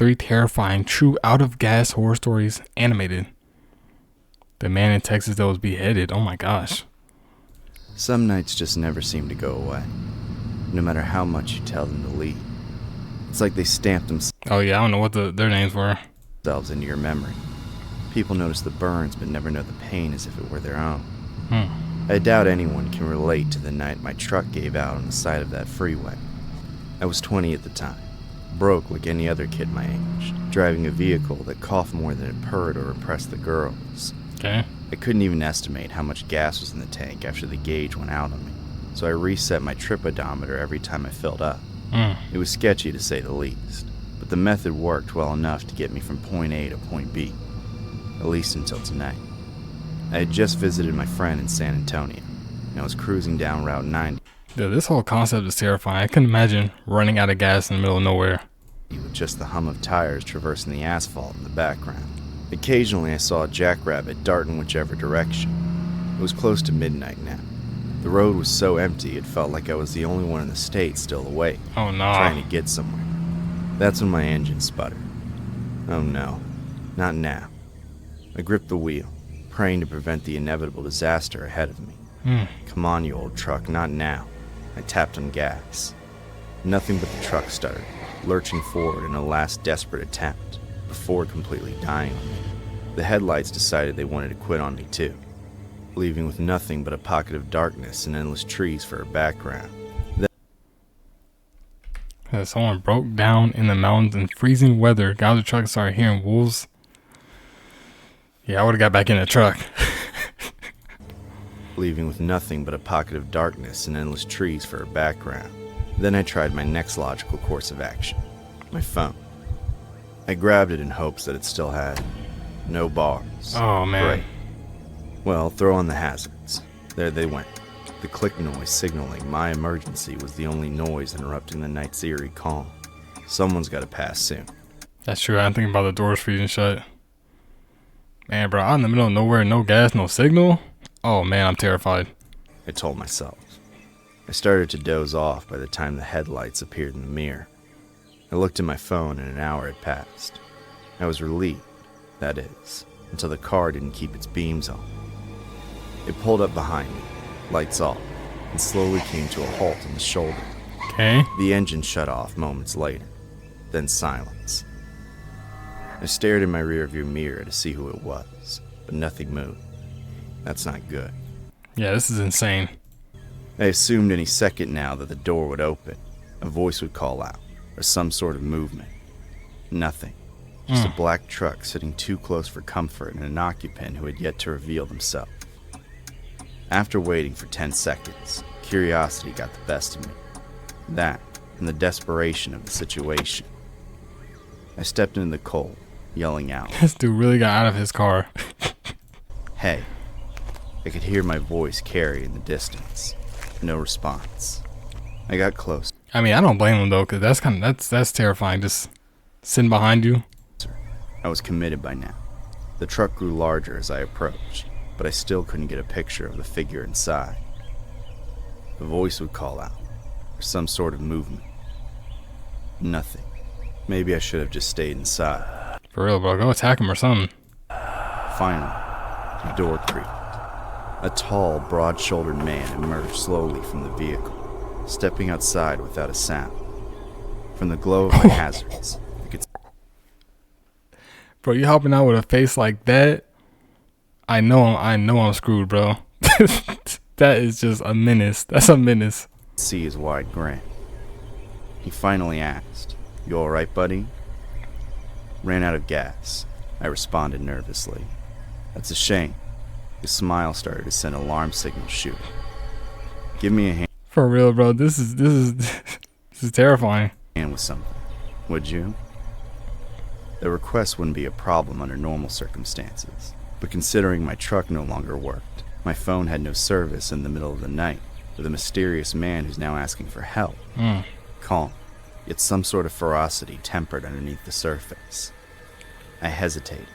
3 terrifying, true out-of-gas horror stories animated. The man in Texas that was beheaded. Oh my gosh. Some nights just never seem to go away, no matter how much you tell them to leave. It's like they stamped Oh yeah, I don't know what their names were. themselves into your memory. People notice the burns but never know the pain as if it were their own. I doubt anyone can relate to the night my truck gave out on the side of that freeway. I was 20 at the time, broke like any other kid my age, driving a vehicle that coughed more than it purred or impressed the girls. Okay. I couldn't even estimate how much gas was in the tank after the gauge went out on me, so I reset my trip odometer every time I filled up. It was sketchy to say the least, but the method worked well enough to get me from point A to point B, at least until tonight. I had just visited my friend in San Antonio, and I was cruising down Route 90. Dude, this whole concept is terrifying. I couldn't imagine running out of gas in the middle of nowhere. With just the hum of tires traversing the asphalt in the background. Occasionally I saw a jackrabbit dart in whichever direction. It was close to midnight now. The road was so empty it felt like I was the only one in the state still awake, Oh no. trying to get somewhere. That's when my engine sputtered. Oh no, not now. I gripped the wheel, praying to prevent the inevitable disaster ahead of me. Come on, you old truck, not now. I tapped on gas. Nothing but the truck stuttered, lurching forward in a last desperate attempt, before completely dying on me. The headlights decided they wanted to quit on me too, leaving with nothing but a pocket of darkness and endless trees for a background. Someone broke down in the mountains in freezing weather. Got out of the truck and started hearing wolves. Yeah, I would have got back in the truck. Leaving with nothing but a pocket of darkness and endless trees for a background. Then I tried my next logical course of action. My phone. I grabbed it in hopes that it still had no bars. Oh man. Great. Well, throw on the hazards. There they went. The click noise signaling my emergency was the only noise interrupting the night's eerie calm. Someone's got to pass soon. That's true. I'm thinking about the doors freezing shut. Man, bro, out in the middle of nowhere, no gas, no signal. Oh man, I'm terrified. I told myself. I started to doze off by the time the headlights appeared in the mirror. I looked at my phone and an hour had passed. I was relieved, that is, until the car didn't keep its beams on. It pulled up behind me, lights off, and slowly came to a halt on the shoulder. Okay. The engine shut off moments later, then silence. I stared in my rearview mirror to see who it was, but nothing moved. That's not good. Yeah, this is insane. I assumed any second now that the door would open, a voice would call out, or some sort of movement. Nothing. Just a black truck sitting too close for comfort and an occupant who had yet to reveal themselves. After waiting for 10 seconds, curiosity got the best of me. That, and the desperation of the situation. I stepped into the cold, yelling out, This dude really got out of his car. "Hey." I could hear my voice carry in the distance. No response. I got close. I mean, I don't blame him though, cause that's terrifying. Just sitting behind you. I was committed by now. The truck grew larger as I approached, but I still couldn't get a picture of the figure inside. The voice would call out, or some sort of movement. Nothing. Maybe I should have just stayed inside. For real, bro. Go attack him or something. Finally, the door creaked. A tall, broad-shouldered man emerged slowly from the vehicle, stepping outside without a sound. From the glow of my hazards, I could Bro, you helping out with a face like that? I know I'm screwed, bro. That is just a menace. That's a menace. see his wide grin. He finally asked, "You all right, buddy?" Ran out of gas. I responded nervously. "That's a shame." His smile started to send alarm signals shooting. "Give me a For real, bro. This is terrifying. hand with something, would you?" The request wouldn't be a problem under normal circumstances, but considering my truck no longer worked, my phone had no service in the middle of the night, with a mysterious man who's now asking for help. Calm, yet some sort of ferocity tempered underneath the surface. I hesitated.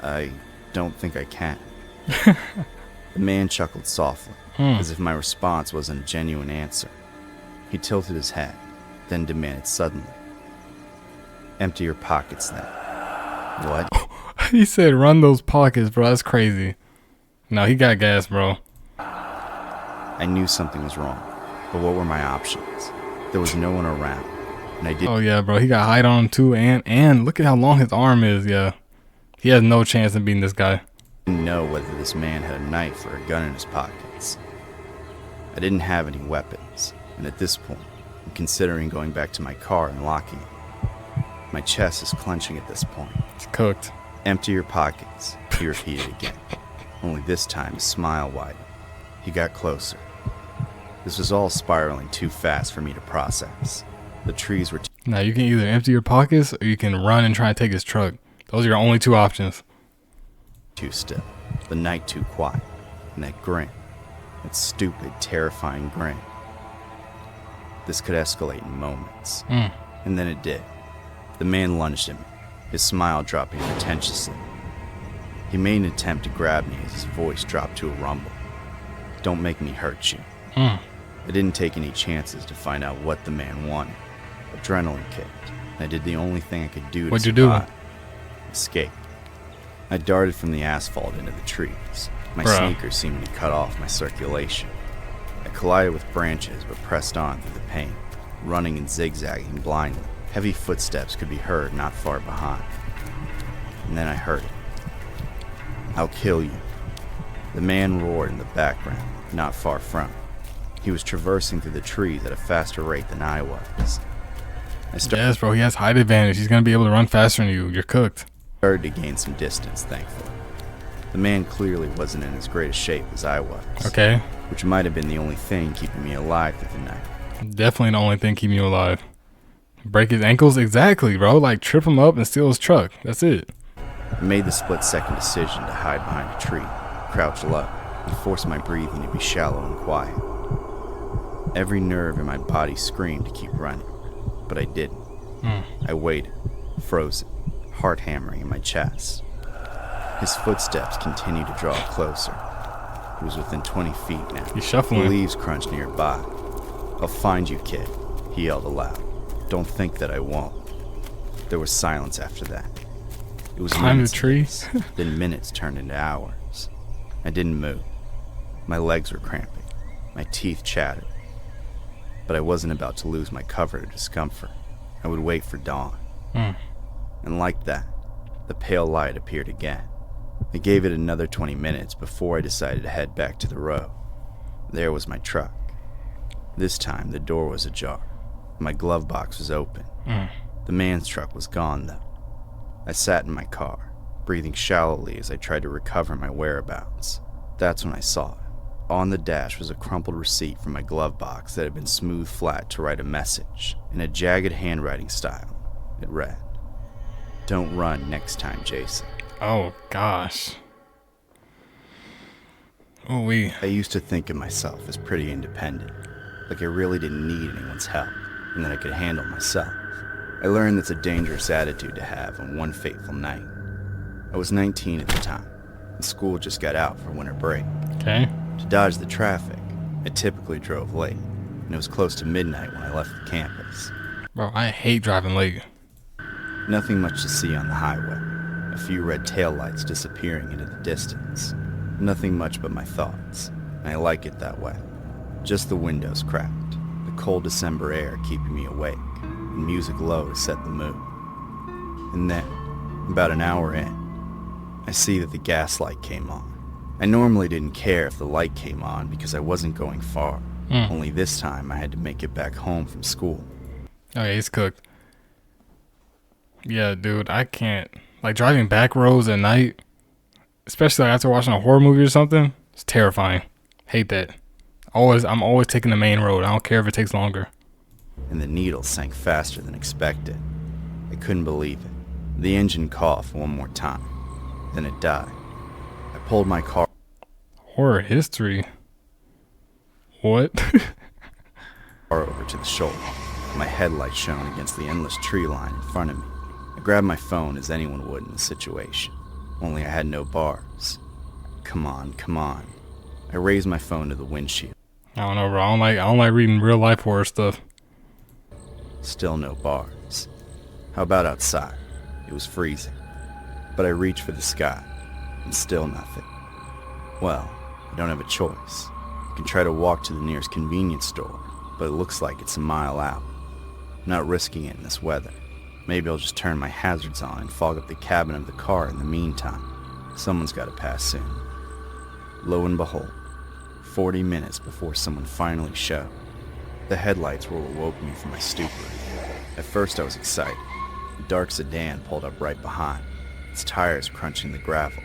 "I don't think I can." The man chuckled softly, as if my response wasn't a genuine answer. He tilted his head, then demanded suddenly, Empty your pockets then. What? He said, run those pockets, bro. That's crazy. No, he got gas, bro. I knew something was wrong, but what were my options? There was no one around, and I didn't Oh, yeah, bro. He got height on him, too. And look at how long his arm is. Yeah. He has no chance of beating this guy. know whether this man had a knife or a gun in his pockets. I didn't have any weapons, and at this point, I'm considering going back to my car and locking it. My chest is clenching at this point. It's cooked. Empty your pockets, he repeated again. Only this time his smile widened. He got closer. This was all spiraling too fast for me to process. The trees were Now, you can either empty your pockets or you can run and try and take his truck. Those are your only two options. too still, the night too quiet, and that grin, that stupid, terrifying grin. This could escalate in moments. And then it did. The man lunged at me, his smile dropping pretentiously. He made an attempt to grab me as his voice dropped to a rumble. Don't make me hurt you. I didn't take any chances to find out what the man wanted. Adrenaline kicked, and I did the only thing I could do to What'd you do? survive. Escape. I darted from the asphalt into the trees. My Bruh. sneakers seemed to cut off my circulation. I collided with branches but pressed on through the pain, running and zigzagging blindly. Heavy footsteps could be heard not far behind. And then I heard it. I'll kill you. The man roared in the background, not far from. He was traversing through the trees at a faster rate than I was. I Yes, bro. He has height advantage. He's going to be able to run faster than you. You're cooked. started to gain some distance, thankfully. The man clearly wasn't in as great a shape as I was. Okay. Which might have been the only thing keeping me alive through the night. Definitely the only thing keeping you alive. Break his ankles? Exactly, bro. Like, trip him up and steal his truck. That's it. I made the split-second decision to hide behind a tree, crouch low, and force my breathing to be shallow and quiet. Every nerve in my body screamed to keep running, but I didn't. I waited, frozen, heart hammering in my chest. His footsteps continued to draw closer. He was within 20 feet now. He's shuffling. The leaves crunched nearby. I'll find you, kid, he yelled aloud. Don't think that I won't. There was silence after that. It was Climb the minutes, tree. then minutes turned into hours. I didn't move. My legs were cramping. My teeth chattered. But I wasn't about to lose my cover to discomfort. I would wait for dawn. And like that, the pale light appeared again. I gave it another 20 minutes before I decided to head back to the road. There was my truck. This time, the door was ajar. My glove box was open. The man's truck was gone, though. I sat in my car, breathing shallowly as I tried to recover my whereabouts. That's when I saw it. On the dash was a crumpled receipt from my glove box that had been smoothed flat to write a message in a jagged handwriting style. It read, "Don't run next time, Jason." Oh, gosh. Oh, I used to think of myself as pretty independent, like I really didn't need anyone's help, and that I could handle myself. I learned that's a dangerous attitude to have on one fateful night. I was 19 at the time, and school just got out for winter break. Okay. To dodge the traffic, I typically drove late, and it was close to midnight when I left the campus. Bro, I hate driving late. Nothing much to see on the highway, a few red taillights disappearing into the distance. Nothing much but my thoughts, and I like it that way. Just the windows cracked, the cold December air keeping me awake, and music low to set the mood. And then, about an hour in, I see that the gas light came on. I normally didn't care if the light came on because I wasn't going far. Only this time I had to make it back home from school. Okay, he's cooked. Yeah, dude, I can't. Like, driving back roads at night, especially like after watching a horror movie or something, it's terrifying. Hate that. I'm always taking the main road. I don't care if it takes longer. And the needle sank faster than expected. I couldn't believe it. The engine coughed one more time. Then it died. I pulled my car Horror history. What? over to the shoulder. My headlight shone against the endless tree line in front of me. I grabbed my phone as anyone would in the situation. Only I had no bars. Come on, come on. I raised my phone to the windshield. I don't know, bro. I don't like reading real life horror stuff. Still no bars. How about outside? It was freezing. But I reached for the sky, and still nothing. Well, I don't have a choice. I can try to walk to the nearest convenience store, but it looks like it's a mile out. I'm not risking it in this weather. Maybe I'll just turn my hazards on and fog up the cabin of the car in the meantime. Someone's got to pass soon. Lo and behold, 40 minutes before someone finally showed, the headlights were what woke me from my stupor. At first I was excited. A dark sedan pulled up right behind, its tires crunching the gravel.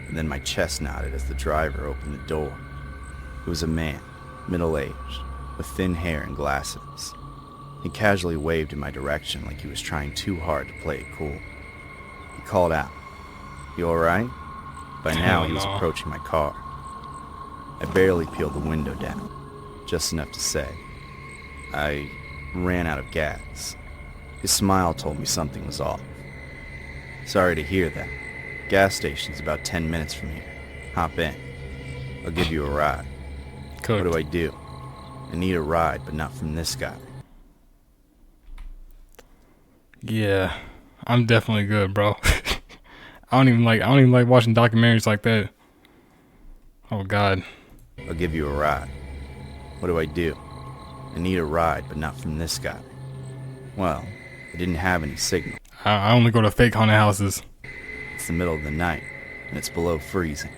And then my chest knotted as the driver opened the door. It was a man, middle-aged, with thin hair and glasses. He casually waved in my direction like he was trying too hard to play it cool. He called out, "You alright?" By now he was approaching my car. I barely peeled the window down, just enough to say, "I ran out of gas." His smile told me something was off. "Sorry to hear that. Gas station's about 10 minutes from here. Hop in. I'll give you a ride." Cooked. What do I do? I need a ride, but not from this guy. Yeah, I'm definitely good, bro. I don't even like watching documentaries like that. Oh God. I'll give you a ride. What do I do? I need a ride, but not from this guy. Well, I didn't have any signal. I only go to fake haunted houses. It's the middle of the night, and it's below freezing.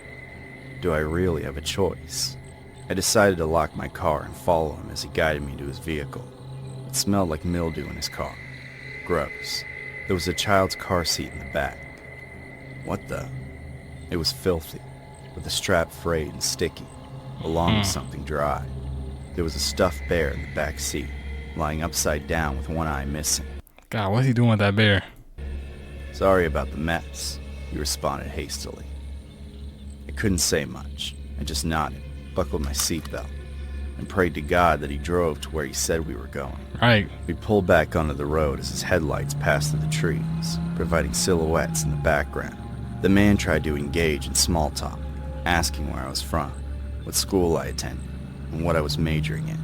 Do I really have a choice? I decided to lock my car and follow him as he guided me to his vehicle. It smelled like mildew in his car. Gross. There was a child's car seat in the back. What the? It was filthy, with the strap frayed and sticky, along with something dry. There was a stuffed bear in the back seat, lying upside down with one eye missing. God, what's he doing with that bear? "Sorry about the mess," he responded hastily. I couldn't say much. I just nodded, buckled my seatbelt, and prayed to God that he drove to where he said we were going. Right. We pulled back onto the road as his headlights passed through the trees, providing silhouettes in the background. The man tried to engage in small talk, asking where I was from, what school I attended, and what I was majoring in.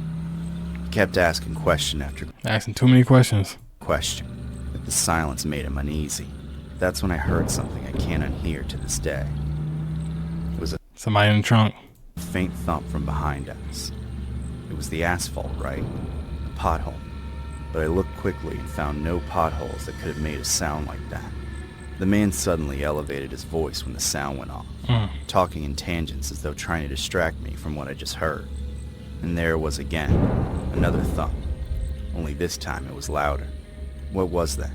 He kept asking question after Asking too many questions. question, but the silence made him uneasy. That's when I heard something I can't unhear to this day. It was a Somebody in the trunk. faint thump from behind us. It was the asphalt, right? A pothole. But I looked quickly and found no potholes that could have made a sound like that. The man suddenly elevated his voice when the sound went off, talking in tangents as though trying to distract me from what I just heard. And there it was again, another thump. Only this time it was louder. What was that?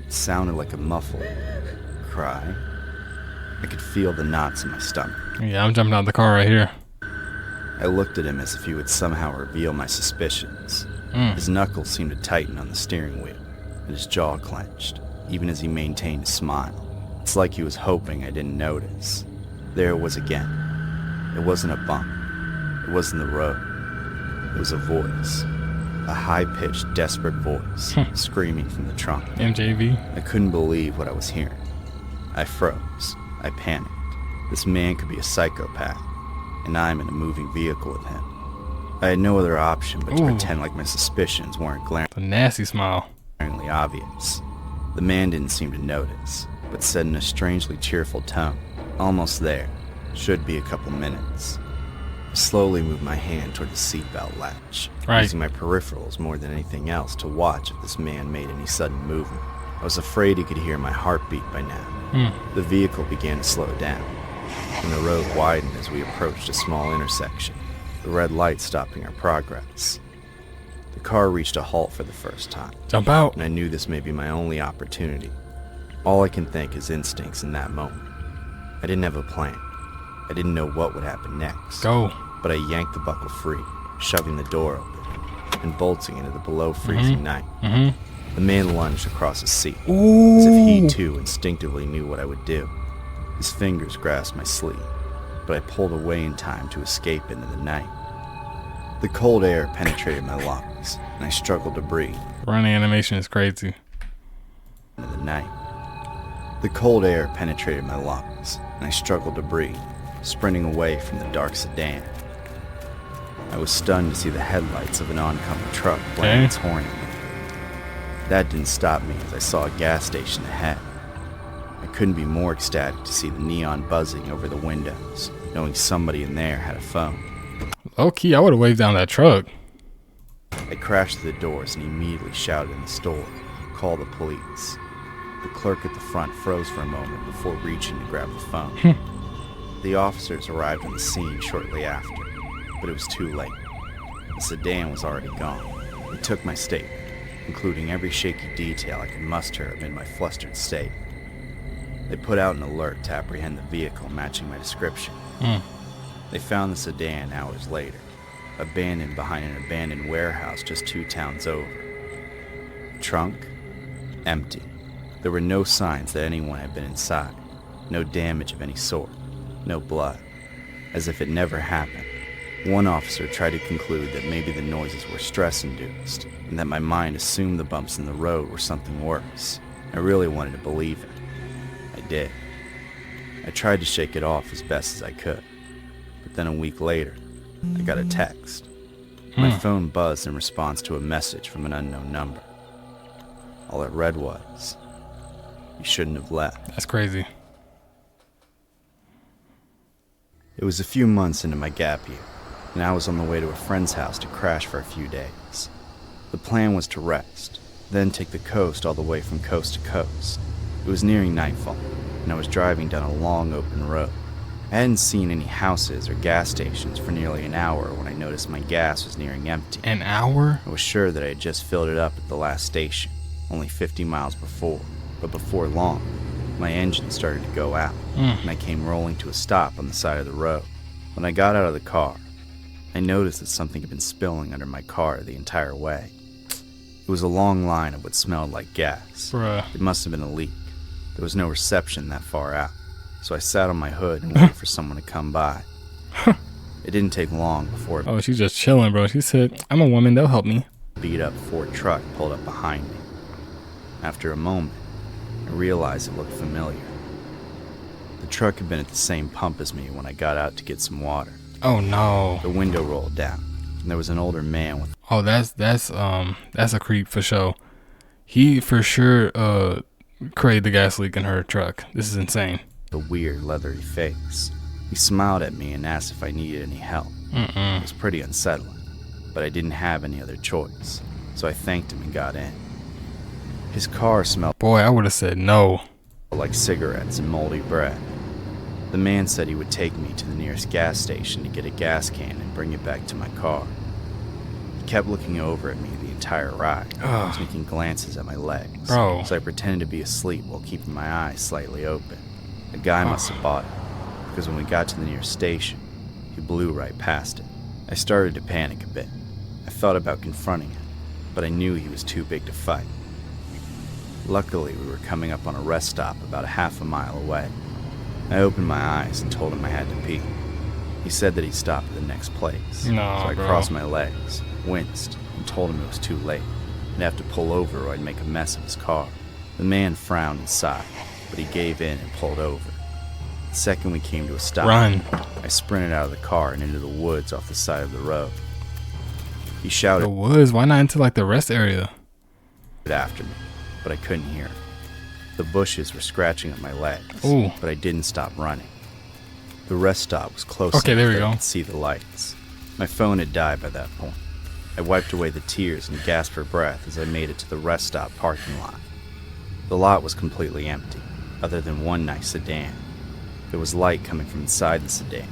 It sounded like a muffled cry. I could feel the knots in my stomach. Yeah, I'm jumping out of the car right here. I looked at him as if he would somehow reveal my suspicions. His knuckles seemed to tighten on the steering wheel, and his jaw clenched, even as he maintained a smile. It's like he was hoping I didn't notice. There it was again. It wasn't a bump. It wasn't the road. It was a voice. A high-pitched, desperate voice, screaming from the trunk. MJV. I couldn't believe what I was hearing. I froze. I panicked. This man could be a psychopath, and I'm in a moving vehicle with him. I had no other option but to pretend like my suspicions weren't The nasty smile. glaringly obvious. The man didn't seem to notice, but said in a strangely cheerful tone, "Almost there. Should be a couple minutes." I slowly moved my hand toward the seatbelt latch, using my peripherals more than anything else to watch if this man made any sudden movement. I was afraid he could hear my heartbeat by now. The vehicle began to slow down, and the road widened as we approached a small intersection, the red light stopping our progress. The car reached a halt for the first time. Jump out. And I knew this may be my only opportunity. All I can think is instincts in that moment. I didn't have a plan. I didn't know what would happen next. Go. But I yanked the buckle free, shoving the door open, and bolting into the below-freezing night. The man lunged across his seat, as if he too instinctively knew what I would do. His fingers grasped my sleeve, but I pulled away in time to escape into the night. The cold air penetrated my lungs, and I struggled to breathe. Running animation is crazy. Into the night. The cold air penetrated my lungs, and I struggled to breathe, sprinting away from the dark sedan. I was stunned to see the headlights of an oncoming truck blaring its horn at me. That didn't stop me as I saw a gas station ahead. I couldn't be more ecstatic to see the neon buzzing over the windows, knowing somebody in there had a phone. Low key, I would have waved down that truck. I crashed through the doors and immediately shouted in the store, "Call the police." The clerk at the front froze for a moment before reaching to grab the phone. The officers arrived on the scene shortly after, but it was too late. The sedan was already gone. They took my statement, including every shaky detail I could muster amid my flustered state. They put out an alert to apprehend the vehicle matching my description. They found the sedan hours later, abandoned behind an abandoned warehouse just 2 towns over. Trunk? Empty. There were no signs that anyone had been inside. No damage of any sort. No blood. As if it never happened. One officer tried to conclude that maybe the noises were stress-induced, and that my mind assumed the bumps in the road were something worse. I really wanted to believe it. I did. I tried to shake it off as best as I could. But then a week later, I got a text. My phone buzzed in response to a message from an unknown number. All it read was, "You shouldn't have left." That's crazy. It was a few months into my gap year, and I was on the way to a friend's house to crash for a few days. The plan was to rest, then take the coast all the way from coast to coast. It was nearing nightfall, and I was driving down a long open road. I hadn't seen any houses or gas stations for nearly an hour when I noticed my gas was nearing empty. An hour? I was sure that I had just filled it up at the last station, only 50 miles before, but before long, my engine started to go out, and I came rolling to a stop on the side of the road. When I got out of the car, I noticed that something had been spilling under my car the entire way. It was a long line of what smelled like gas. Bruh. It must have been a leak. There was no reception that far out, so I sat on my hood and waited for someone to come by. It didn't take long before Oh, she's just chilling, bro. She said, "I'm a woman, they'll help me." a beat-up Ford truck pulled up behind me. After a moment, I realized it looked familiar. The truck had been at the same pump as me when I got out to get some water. Oh no. The window rolled down, and there was an older man with Oh, that's a creep for sure. He for sure created the gas leak in her truck. This is insane. a weird, leathery face. He smiled at me and asked if I needed any help. It was pretty unsettling, but I didn't have any other choice, so I thanked him and got in. His car smelled Boy, I would have said no. like cigarettes and moldy bread. The man said he would take me to the nearest gas station to get a gas can and bring it back to my car. He kept looking over at me the entire ride, taking glances at my legs. Bro. So I pretended to be asleep while keeping my eyes slightly open. The guy must have bought it, because when we got to the nearest station, he blew right past it. I started to panic a bit. I thought about confronting him, but I knew he was too big to fight. Luckily, we were coming up on a rest stop about a half a mile away. I opened my eyes and told him I had to pee. He said that he'd stop at the next place. No, so I bro. crossed my legs, winced, and told him it was too late. I'd have to pull over or I'd make a mess of his car. The man frowned and sighed, but he gave in and pulled over. The second we came to a stop, Run. I sprinted out of the car and into the woods off the side of the road. He The shouted woods? Why not into like the rest area? after me, but I couldn't hear him. The bushes were scratching at my legs, Ooh. but I didn't stop running. The rest stop was close Okay, there enough we that I go. could see the lights. My phone had died by that point. I wiped away the tears and gasped for breath as I made it to the rest stop parking lot. The lot was completely empty, other than one nice sedan. There was light coming from inside the sedan.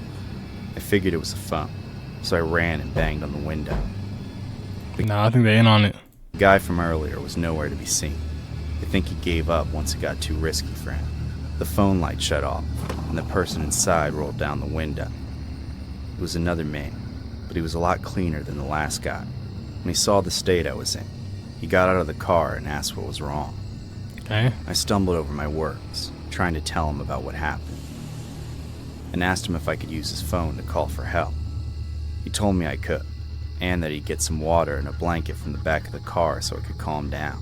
I figured it was a phone, so I ran and banged on the window. Nah, I think they in on it. The guy from earlier was nowhere to be seen. I think he gave up once it got too risky for him. The phone light shut off, and the person inside rolled down the window. It was another man, but he was a lot cleaner than the last guy. When he saw the state I was in, he got out of the car and asked what was wrong. Okay. I stumbled over my words, trying to tell him about what happened, and asked him if I could use his phone to call for help. He told me I could, and that he'd get some water and a blanket from the back of the car so I could calm down.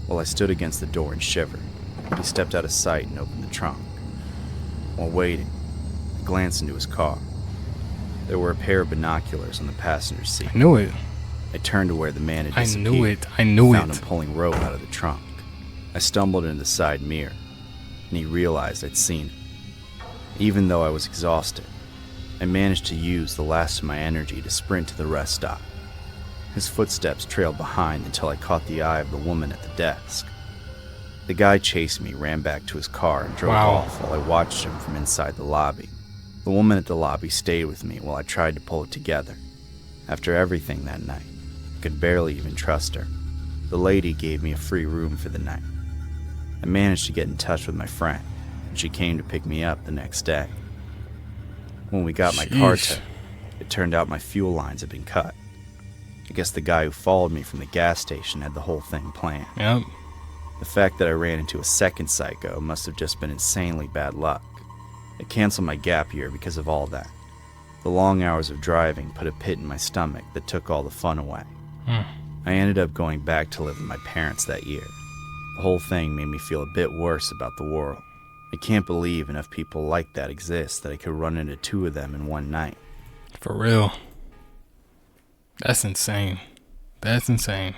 While I stood against the door and shivered, he stepped out of sight and opened the trunk. While waiting, I glanced into his car. There were a pair of binoculars on the passenger seat. I knew it. I turned to where the man had I disappeared. knew it. I knew Found it. him pulling rope out of the trunk. I stumbled into the side mirror, and he realized I'd seen him. Even though I was exhausted, I managed to use the last of my energy to sprint to the rest stop. His footsteps trailed behind until I caught the eye of the woman at the desk. The guy chased me, ran back to his car, and drove off while I watched him from inside the lobby. The woman at the lobby stayed with me while I tried to pull it together. After everything that night, I could barely even trust her. The lady gave me a free room for the night. I managed to get in touch with my friend, and she came to pick me up the next day. When we got my car towed, it turned out my fuel lines had been cut. I guess the guy who followed me from the gas station had the whole thing planned. Yep. The fact that I ran into a second psycho must have just been insanely bad luck. I canceled my gap year because of all that. The long hours of driving put a pit in my stomach that took all the fun away. I ended up going back to live with my parents that year. The whole thing made me feel a bit worse about the world. I can't believe enough people like that exist that I could run into 2 of them in one night. For real. That's insane. That's insane.